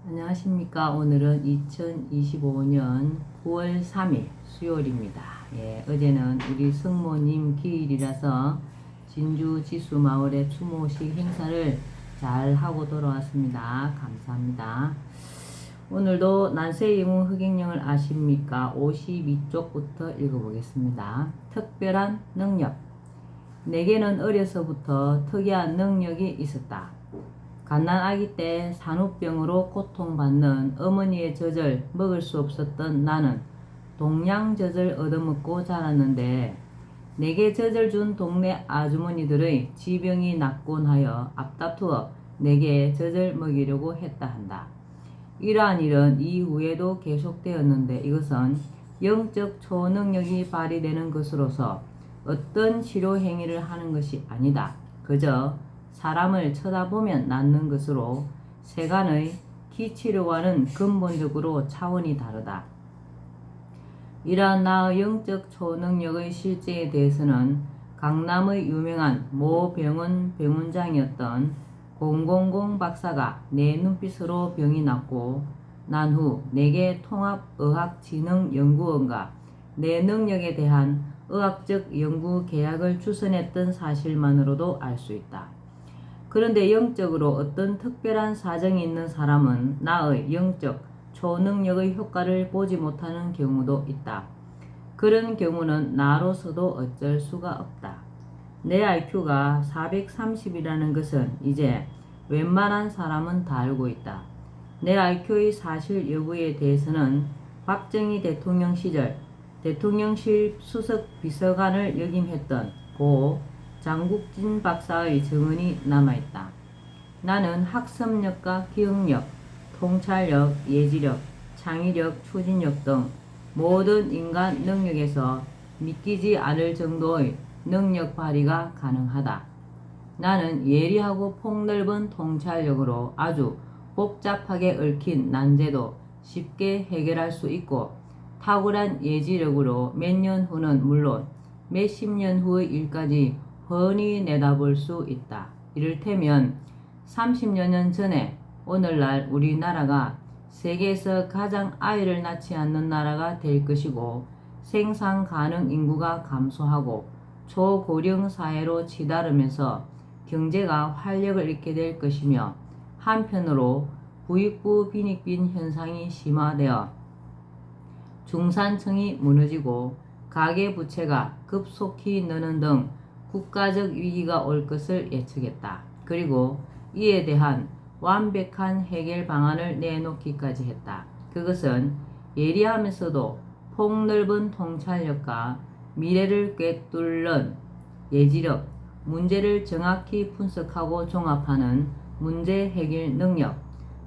안녕하십니까. 오늘은 2025년 9월 3일 수요일입니다. 어제는 우리 성모님 기일이라서 진주 지수마을의 추모식 행사를 잘 하고 돌아왔습니다. 감사합니다. 오늘도 난세이문 흑행령을 아십니까? 52쪽부터 읽어보겠습니다. 특별한 능력. 내게는 어려서부터 특이한 능력이 있었다. 갓난아기 때 산후병으로 고통받는 어머니의 젖을 먹을 수 없었던 나는 동양젖을 얻어먹고 자랐는데, 내게 젖을 준 동네 아주머니들의 지병이 낫곤 하여 앞다투어 내게 젖을 먹이려고 했다 한다. 이러한 일은 이후에도 계속되었는데, 이것은 영적 초능력이 발휘되는 것으로서 어떤 치료 행위를 하는 것이 아니다. 그저 사람을 쳐다보면 낫는 것으로 세간의 기치료와는 근본적으로 차원이 다르다. 이러한 나의 영적 초능력의 실제에 대해서는 강남의 유명한 모 병원 병원장이었던 000 박사가 내 눈빛으로 병이 낫고 난 후 내게 통합의학진흥연구원과 내 능력에 대한 의학적 연구 계약을 추선했던 사실만으로도 알 수 있다. 그런데 영적으로 어떤 특별한 사정이 있는 사람은 나의 영적 초능력의 효과를 보지 못하는 경우도 있다. 그런 경우는 나로서도 어쩔 수가 없다. 내 IQ가 430이라는 것은 이제 웬만한 사람은 다 알고 있다. 내 IQ의 사실 여부에 대해서는 박정희 대통령 시절 대통령실 수석 비서관을 역임했던 고 장국진 박사의 증언이 남아있다. 나는 학습력과 기억력, 통찰력, 예지력, 창의력, 추진력 등 모든 인간 능력에서 믿기지 않을 정도의 능력 발휘가 가능하다. 나는 예리하고 폭넓은 통찰력으로 아주 복잡하게 얽힌 난제도 쉽게 해결할 수 있고, 탁월한 예지력으로 몇 년 후는 물론 몇십 년 후의 일까지 훤히 내다볼 수 있다. 이를테면 30여 년 전에 오늘날 우리나라가 세계에서 가장 아이를 낳지 않는 나라가 될 것이고, 생산 가능 인구가 감소하고 초고령 사회로 치달으면서 경제가 활력을 잃게 될 것이며, 한편으로 부익부 빈익빈 현상이 심화되어 중산층이 무너지고 가계부채가 급속히 느는 등 국가적 위기가 올 것을 예측했다. 그리고 이에 대한 완벽한 해결 방안을 내놓기까지 했다. 그것은 예리하면서도 폭넓은 통찰력과 미래를 꿰뚫는 예지력, 문제를 정확히 분석하고 종합하는 문제 해결 능력,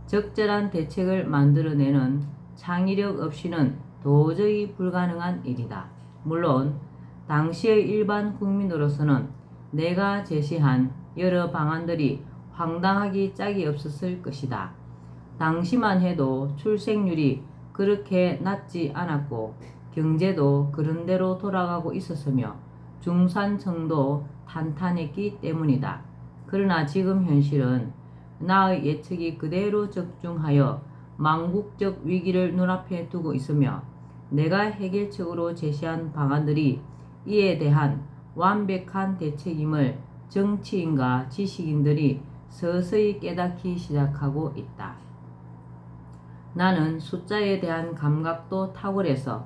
적절한 대책을 만들어내는 창의력 없이는 도저히 불가능한 일이다. 물론 당시의 일반 국민으로서는 내가 제시한 여러 방안들이 황당하기 짝이 없었을 것이다. 당시만 해도 출생률이 그렇게 낮지 않았고 경제도 그런대로 돌아가고 있었으며 중산층도 탄탄했기 때문이다. 그러나 지금 현실은 나의 예측이 그대로 적중하여 망국적 위기를 눈앞에 두고 있으며, 내가 해결책으로 제시한 방안들이 이에 대한 완벽한 대책임을 정치인과 지식인들이 서서히 깨닫기 시작하고 있다. 나는 숫자에 대한 감각도 탁월해서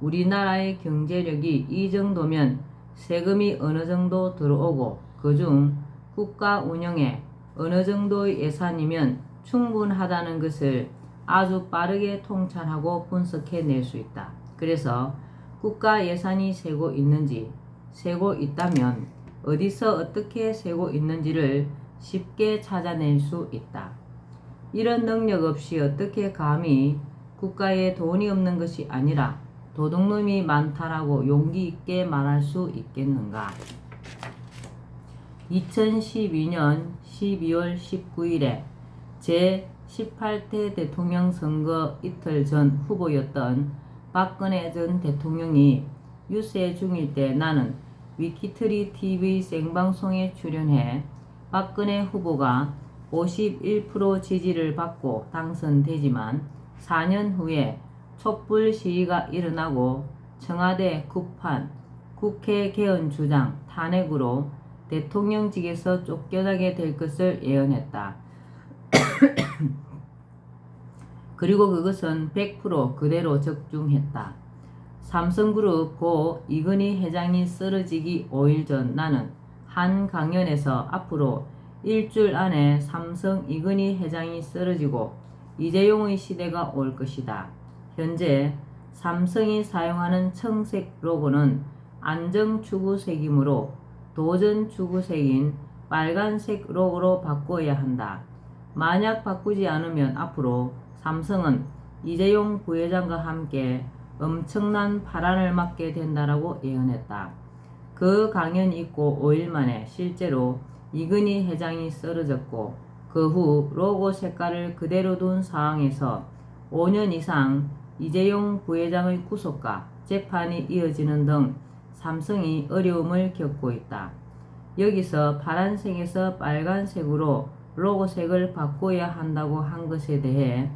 우리나라의 경제력이 이 정도면 세금이 어느 정도 들어오고 그중 국가 운영에 어느 정도의 예산이면 충분하다는 것을 아주 빠르게 통찰하고 분석해낼 수 있다. 그래서 국가 예산이 세고 있는지, 세고 있다면 어디서 어떻게 세고 있는지를 쉽게 찾아낼 수 있다. 이런 능력 없이 어떻게 감히 국가에 돈이 없는 것이 아니라 도둑놈이 많다라고 용기 있게 말할 수 있겠는가? 2012년 12월 19일에 제18대 대통령 선거 이틀 전 후보였던 박근혜 전 대통령이 유세 중일 때 나는 위키트리 TV 생방송에 출연해 박근혜 후보가 51% 지지를 받고 당선되지만 4년 후에 촛불 시위가 일어나고 청와대 급판, 국회 개헌 주장, 탄핵으로 대통령직에서 쫓겨나게 될 것을 예언했다. 그리고 그것은 100% 그대로 적중했다. 삼성그룹 고 이건희 회장이 쓰러지기 5일 전 나는 한 강연에서 앞으로 일주일 안에 삼성 이건희 회장이 쓰러지고 이재용의 시대가 올 것이다. 현재 삼성이 사용하는 청색 로고는 안정추구색이므로 도전추구색인 빨간색 로고로 바꿔야 한다. 만약 바꾸지 않으면 앞으로 삼성은 이재용 부회장과 함께 엄청난 파란을 맞게 된다라고 예언했다. 그 강연 있고 5일 만에 실제로 이건희 회장이 쓰러졌고 그 후 로고 색깔을 그대로 둔 상황에서 5년 이상 이재용 부회장의 구속과 재판이 이어지는 등 삼성이 어려움을 겪고 있다. 여기서 파란색에서 빨간색으로 로고색을 바꿔야 한다고 한 것에 대해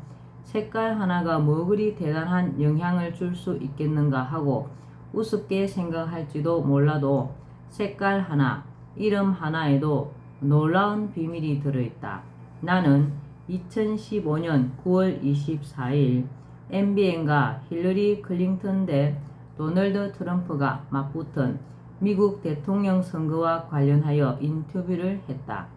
색깔 하나가 뭐 그리 대단한 영향을 줄 수 있겠는가 하고 우습게 생각할지도 몰라도 색깔 하나, 이름 하나에도 놀라운 비밀이 들어있다. 나는 2015년 9월 24일 MBN과 힐러리 클린턴 대 도널드 트럼프가 맞붙은 미국 대통령 선거와 관련하여 인터뷰를 했다.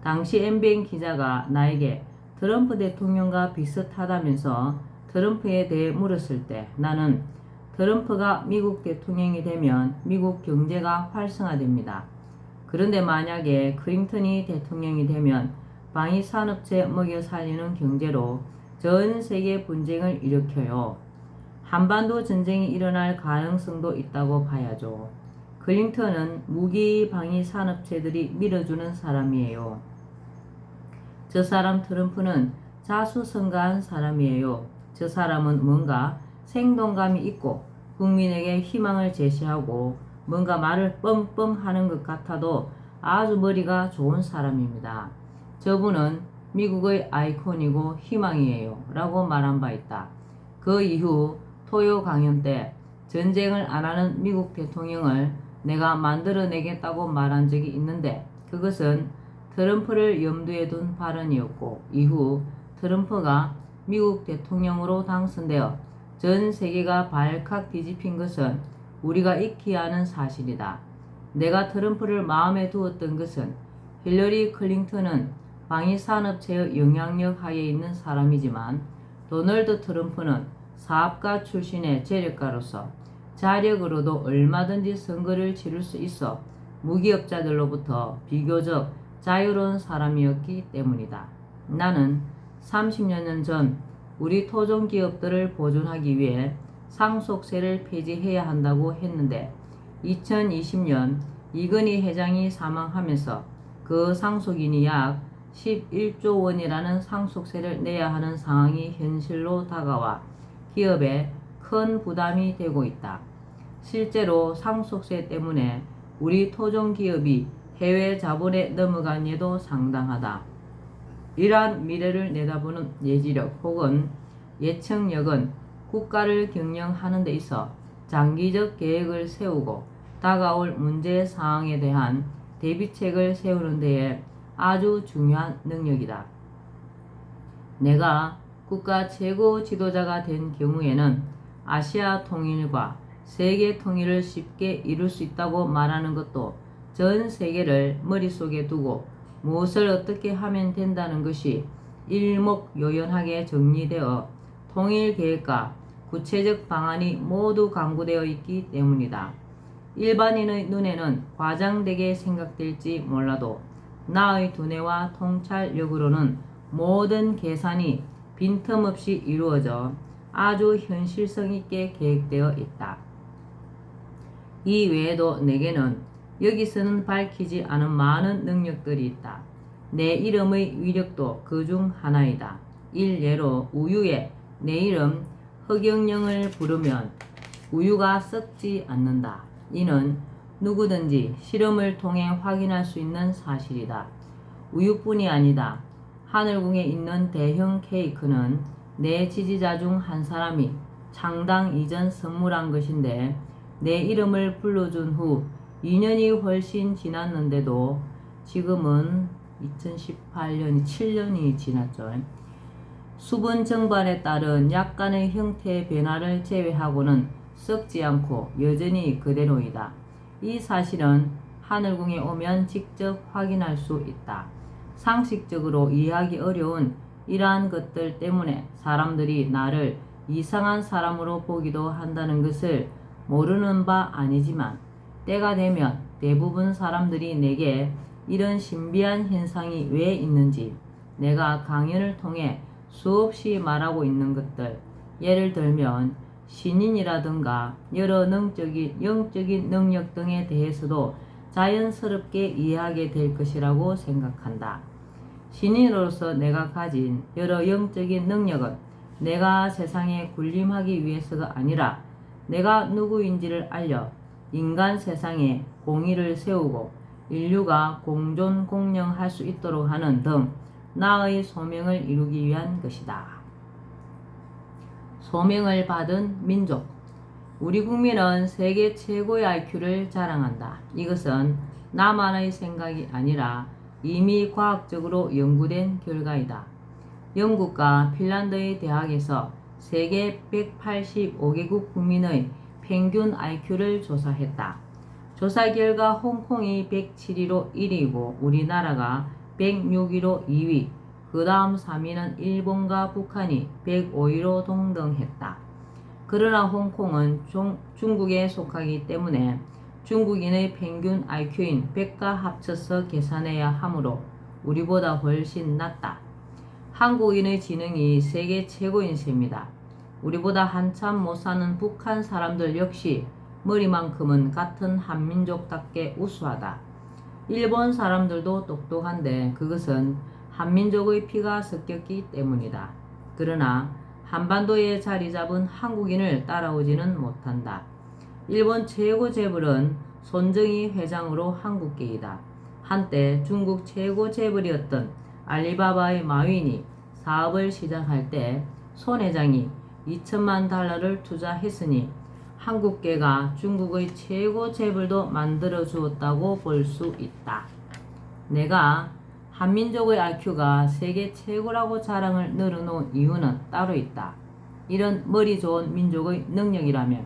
당시 MBN 기자가 나에게 트럼프 대통령과 비슷하다면서 트럼프에 대해 물었을 때 나는 트럼프가 미국 대통령이 되면 미국 경제가 활성화됩니다. 그런데 만약에 클린턴이 대통령이 되면 방위산업체 먹여 살리는 경제로 전 세계 분쟁을 일으켜요. 한반도 전쟁이 일어날 가능성도 있다고 봐야죠. 클린턴은 무기 방위산업체들이 밀어주는 사람이에요. 저 사람 트럼프는 자수성가한 사람이에요. 저 사람은 뭔가 생동감이 있고 국민에게 희망을 제시하고 뭔가 말을 뻥뻥 하는 것 같아도 아주 머리가 좋은 사람입니다. 저분은 미국의 아이콘이고 희망이에요 라고 말한 바 있다. 그 이후 토요 강연 때 전쟁을 안 하는 미국 대통령을 내가 만들어내겠다고 말한 적이 있는데 그것은 트럼프를 염두에 둔 발언이었고 이후 트럼프가 미국 대통령으로 당선되어 전 세계가 발칵 뒤집힌 것은 우리가 익히 아는 사실이다. 내가 트럼프를 마음에 두었던 것은 힐러리 클린턴은 방위산업체의 영향력 하에 있는 사람이지만 도널드 트럼프는 사업가 출신의 재력가로서 자력으로도 얼마든지 선거를 치를 수 있어 무기업자들로부터 비교적 자유로운 사람이었기 때문이다. 나는 30여 년 전 우리 토종기업들을 보존하기 위해 상속세를 폐지해야 한다고 했는데 2020년 이건희 회장이 사망하면서 그 상속인이 약 11조 원이라는 상속세를 내야 하는 상황이 현실로 다가와 기업에 큰 부담이 되고 있다. 실제로 상속세 때문에 우리 토종기업이 해외 자본에 넘어간 예도 상당하다. 이러한 미래를 내다보는 예지력 혹은 예측력은 국가를 경영하는 데 있어 장기적 계획을 세우고 다가올 문제 상황에 대한 대비책을 세우는 데에 아주 중요한 능력이다. 내가 국가 최고 지도자가 된 경우에는 아시아 통일과 세계 통일을 쉽게 이룰 수 있다고 말하는 것도 전 세계를 머릿속에 두고 무엇을 어떻게 하면 된다는 것이 일목요연하게 정리되어 통일 계획과 구체적 방안이 모두 강구되어 있기 때문이다. 일반인의 눈에는 과장되게 생각될지 몰라도 나의 두뇌와 통찰력으로는 모든 계산이 빈틈없이 이루어져 아주 현실성 있게 계획되어 있다. 이 외에도 내게는 여기서는 밝히지 않은 많은 능력들이 있다. 내 이름의 위력도 그 중 하나이다. 일례로 우유에 내 이름 허경영을 부르면 우유가 썩지 않는다. 이는 누구든지 실험을 통해 확인할 수 있는 사실이다. 우유뿐이 아니다. 하늘궁에 있는 대형 케이크는 내 지지자 중 한 사람이 창당 이전 선물한 것인데 내 이름을 불러준 후 2년이 훨씬 지났는데도 지금은 2018년이 7년이 지났죠. 수분 증발에 따른 약간의 형태 변화를 제외하고는 썩지 않고 여전히 그대로이다. 이 사실은 하늘궁에 오면 직접 확인할 수 있다. 상식적으로 이해하기 어려운 이러한 것들 때문에 사람들이 나를 이상한 사람으로 보기도 한다는 것을 모르는 바 아니지만 때가 되면 대부분 사람들이 내게 이런 신비한 현상이 왜 있는지 내가 강연을 통해 수없이 말하고 있는 것들, 예를 들면 신인이라든가 여러 영적인 능력 등에 대해서도 자연스럽게 이해하게 될 것이라고 생각한다. 신인으로서 내가 가진 여러 영적인 능력은 내가 세상에 군림하기 위해서가 아니라 내가 누구인지를 알려 인간 세상에 공의를 세우고 인류가 공존 공영할 수 있도록 하는 등 나의 소명을 이루기 위한 것이다. 소명을 받은 민족. 우리 국민은 세계 최고의 IQ를 자랑한다. 이것은 나만의 생각이 아니라 이미 과학적으로 연구된 결과이다. 영국과 핀란드의 대학에서 세계 185개국 국민의 평균 IQ를 조사했다. 조사 결과 홍콩이 107위로 1위고 우리나라가 106위로 2위, 그 다음 3위는 일본과 북한이 105위로 동등했다. 그러나 홍콩은 중국에 속하기 때문에 중국인의 평균 IQ인 100과 합쳐서 계산해야 하므로 우리보다 훨씬 낮다. 한국인의 지능이 세계 최고인 셈이다. 우리보다 한참 못 사는 북한 사람들 역시 머리만큼은 같은 한민족답게 우수하다. 일본 사람들도 똑똑한데 그것은 한민족의 피가 섞였기 때문이다. 그러나 한반도에 자리 잡은 한국인을 따라오지는 못한다. 일본 최고 재벌은 손정희 회장으로 한국계이다. 한때 중국 최고 재벌이었던 알리바바의 마윈이 사업을 시작할 때 손 회장이 2천만 달러를 투자했으니 한국계가 중국의 최고 재벌도 만들어 주었다고 볼 수 있다. 내가 한민족의 IQ가 세계 최고라고 자랑을 늘어놓은 이유는 따로 있다. 이런 머리 좋은 민족의 능력이라면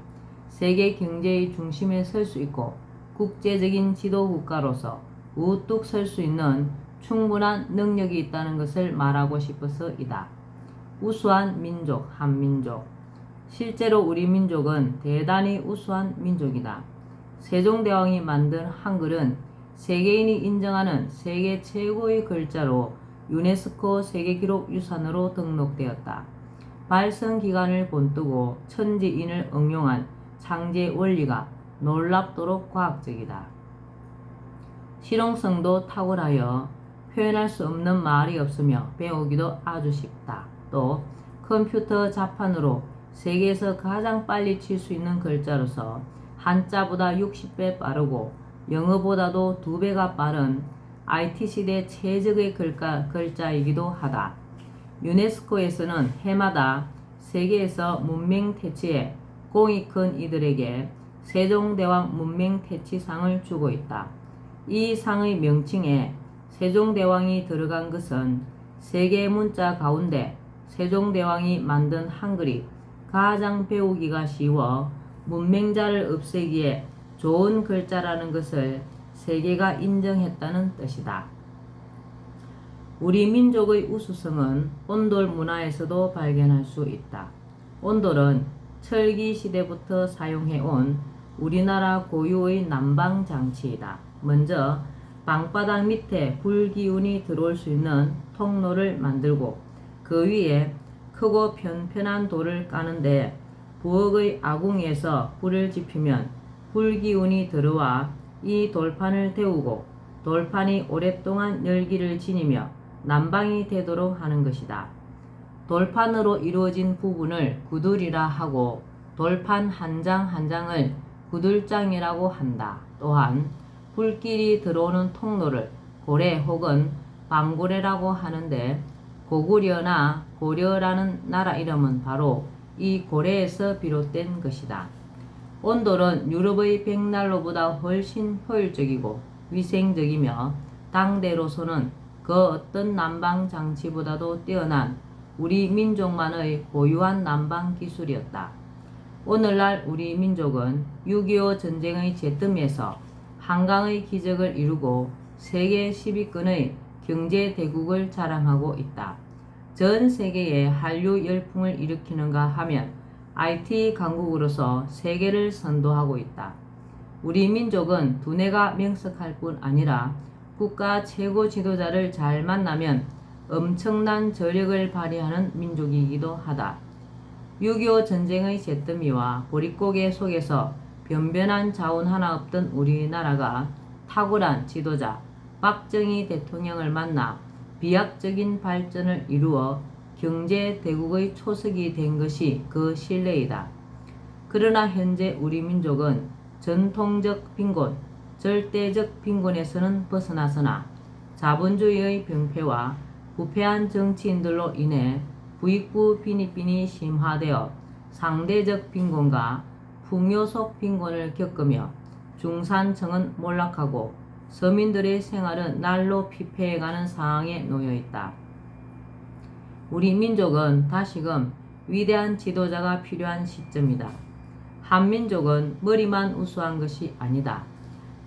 세계 경제의 중심에 설 수 있고 국제적인 지도 국가로서 우뚝 설 수 있는 충분한 능력이 있다는 것을 말하고 싶어서이다. 우수한 민족, 한민족. 실제로 우리 민족은 대단히 우수한 민족이다. 세종대왕이 만든 한글은 세계인이 인정하는 세계 최고의 글자로 유네스코 세계기록 유산으로 등록되었다. 발성 기관을 본뜨고 천지인을 응용한 창제 원리가 놀랍도록 과학적이다. 실용성도 탁월하여 표현할 수 없는 말이 없으며 배우기도 아주 쉽다. 또 컴퓨터 자판으로 세계에서 가장 빨리 칠 수 있는 글자로서 한자보다 60배 빠르고 영어보다도 2배가 빠른 IT시대 최적의 글자이기도 하다. 유네스코에서는 해마다 세계에서 문명 퇴치에 공이 큰 이들에게 세종대왕 문명 퇴치상을 주고 있다. 이 상의 명칭에 세종대왕이 들어간 것은 세계 문자 가운데 세종대왕이 만든 한글이 가장 배우기가 쉬워 문맹자를 없애기에 좋은 글자라는 것을 세계가 인정했다는 뜻이다. 우리 민족의 우수성은 온돌 문화에서도 발견할 수 있다. 온돌은 철기 시대부터 사용해온 우리나라 고유의 난방 장치이다. 먼저 방바닥 밑에 불 기운이 들어올 수 있는 통로를 만들고 그 위에 크고 편편한 돌을 까는데 부엌의 아궁이에서 불을 지피면 불 기운이 들어와 이 돌판을 데우고 돌판이 오랫동안 열기를 지니며 난방이 되도록 하는 것이다. 돌판으로 이루어진 부분을 구들이라 하고 돌판 한 장 한 장을 구들장이라고 한다. 또한 불길이 들어오는 통로를 고래 혹은 방고래라고 하는데 고구려나 고려라는 나라 이름은 바로 이 고래에서 비롯된 것이다. 온돌은 유럽의 백난로보다 훨씬 효율적이고 위생적이며 당대로서는 그 어떤 난방 장치보다도 뛰어난 우리 민족만의 고유한 난방 기술이었다. 오늘날 우리 민족은 6.25 전쟁의 재뜸에서 한강의 기적을 이루고 세계 10위권의 경제 대국을 자랑하고 있다. 전 세계에 한류 열풍을 일으키는가 하면 IT 강국으로서 세계를 선도하고 있다. 우리 민족은 두뇌가 명석할 뿐 아니라 국가 최고 지도자를 잘 만나면 엄청난 저력을 발휘하는 민족이기도 하다. 6.25 전쟁의 잿더미와 보릿고개 속에서 변변한 자원 하나 없던 우리나라가 탁월한 지도자 박정희 대통령을 만나 비약적인 발전을 이루어 경제 대국의 초석이 된 것이 그 신뢰이다. 그러나 현재 우리 민족은 전통적 빈곤, 절대적 빈곤에서는 벗어나서나 자본주의의 병폐와 부패한 정치인들로 인해 부익부 빈익빈이 심화되어 상대적 빈곤과 풍요속 빈곤을 겪으며 중산층은 몰락하고 서민들의 생활은 날로 피폐해가는 상황에 놓여있다. 우리 민족은 다시금 위대한 지도자가 필요한 시점이다. 한민족은 머리만 우수한 것이 아니다.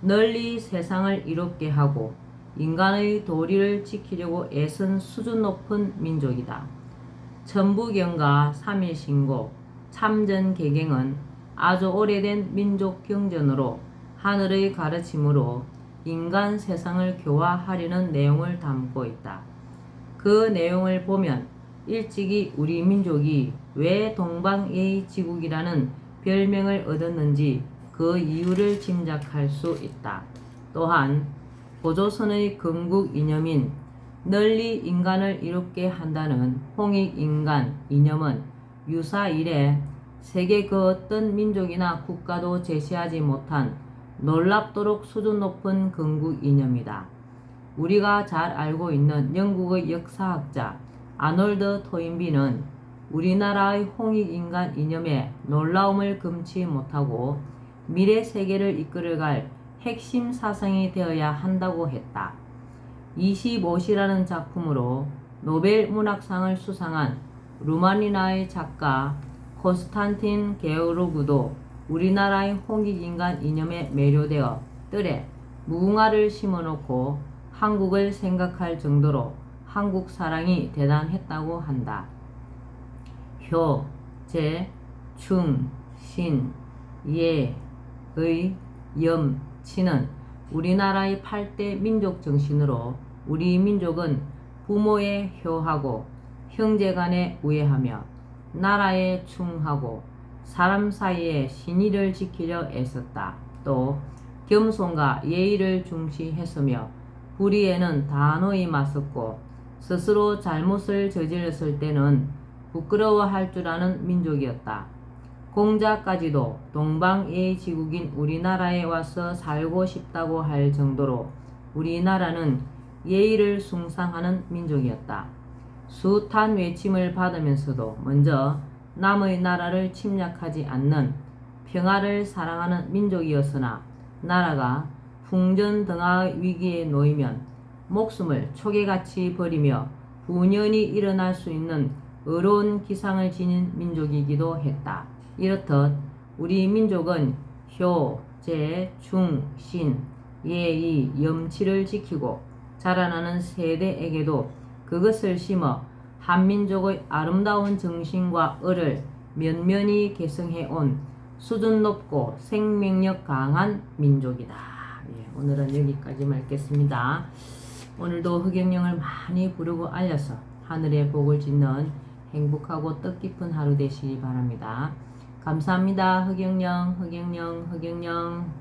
널리 세상을 이롭게 하고 인간의 도리를 지키려고 애쓴 수준 높은 민족이다. 천부경과 삼일신고, 참전개경은 아주 오래된 민족 경전으로 하늘의 가르침으로 인간 세상을 교화하려는 내용을 담고 있다. 그 내용을 보면 일찍이 우리 민족이 왜 동방예의지국이라는 별명을 얻었는지 그 이유를 짐작할 수 있다. 또한 고조선의 건국 이념인 널리 인간을 이롭게 한다는 홍익인간 이념은 유사 이래 세계 그 어떤 민족이나 국가도 제시하지 못한 놀랍도록 수준 높은 건국 이념이다. 우리가 잘 알고 있는 영국의 역사학자 아놀드 토인비는 우리나라의 홍익인간 이념의 놀라움을 금치 못하고 미래 세계를 이끌어갈 핵심 사상이 되어야 한다고 했다. 25시라는 작품으로 노벨 문학상을 수상한 루마니아의 작가 콘스탄틴 게오르그도 우리나라의 홍익인간 이념에 매료되어 뜰에 무궁화를 심어놓고 한국을 생각할 정도로 한국 사랑이 대단했다고 한다. 효, 제, 충, 신, 예, 의, 염, 치는 우리나라의 8대 민족 정신으로 우리 민족은 부모에 효하고 형제간에 우애하며 나라에 충하고 사람 사이에 신의를 지키려 애썼다. 또 겸손과 예의를 중시했으며 불의에는 단호히 맞섰고 스스로 잘못을 저질렀을 때는 부끄러워할 줄 아는 민족이었다. 공자까지도 동방예의지국인 우리나라에 와서 살고 싶다고 할 정도로 우리나라는 예의를 숭상하는 민족이었다. 숱한 외침을 받으면서도 먼저 남의 나라를 침략하지 않는 평화를 사랑하는 민족이었으나 나라가 풍전등화의 위기에 놓이면 목숨을 초계같이 버리며 분연히 일어날 수 있는 의로운 기상을 지닌 민족이기도 했다. 이렇듯 우리 민족은 효, 제, 충, 신, 예의, 염치를 지키고 자라나는 세대에게도 그것을 심어 한민족의 아름다운 정신과 을을 면면히 계승해온 수준 높고 생명력 강한 민족이다. 오늘은 여기까지 읽겠습니다. 오늘도 흑영령을 많이 부르고 알려서 하늘의 복을 짓는 행복하고 뜻깊은 하루 되시기 바랍니다. 감사합니다. 흑영령, 흑영령, 흑영령.